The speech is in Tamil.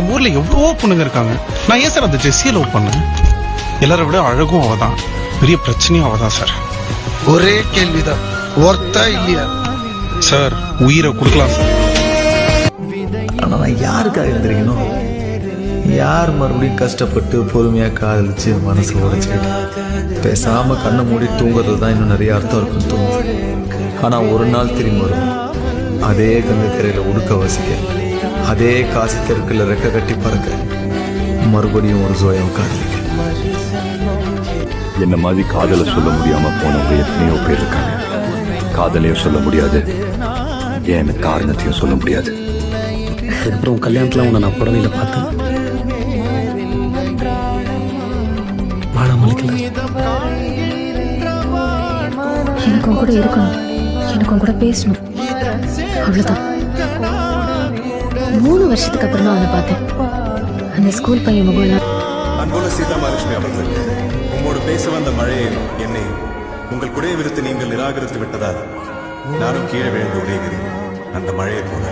நம்ம ஊர்ல எவ்வளவோ பொண்ணுங்க இருக்காங்க. நான் ஏன் சார் அந்த ஜெஸ்ஸியை லவ் பண்ணேன்? எல்லாரை விட அழகும் அவதான், பெரிய பிரச்சனையும் அவதான் சார். ஒரே கேள்விதான், ஒர்த்தா இல்லையா? சார் உயிரை கொடுக்கலாம் சார். ஆனா நான் யாருக்காக இருந்திருக்கணும்? யார் மறுபடியும் கஷ்டப்பட்டு பொறுமையா காதலிச்சு மனசு உடைச்சுக்கிட்டு பேசாம கண்ணை மூடி தூங்குறது தான் இன்னும் நிறைய அர்த்தம் இருக்குன்னு தோணுது. ஆனா ஒரு நாள் திரும்பி வரும், அதே கங்கை கரையில உடுக்க வசிக்க, அதே காசி தெருக்குல ரெக்க கட்டி பறக்க, மறுபடியும் ஒரு ஜோயம் காதலிக்க. என்ன மாதிரி காதலை சொல்ல முடியாம போனவங்க எத்தனையோ பேர் இருக்காங்க. காதலையும் சொல்ல முடியாது, ஏன் காரணத்தையும் சொல்ல முடியாது. அதுக்கப்புறம் கல்யாணத்துல உன்னை நான் புடவையில பார்த்தேன். எனக்கு உன் கூட இருக்கணும், எனக்கு உன் கூட பேசணும், அவ்வளவுதான். 3 வருஷத்துக்கு அப்புறம் தான் அவனை பார்த்தேன். அந்த ஸ்கூல் பையன் முகம். அன்புள்ள சீதாமகாலட்சுமி அவர்கள், உங்களோடு பேச வந்த மழையை என்னை உங்கள் குடையை விருத்து நீங்கள் நிராகரித்து விட்டதால் நானும் கீழே விழுந்து உடைகிறேன். அந்த மழையை போல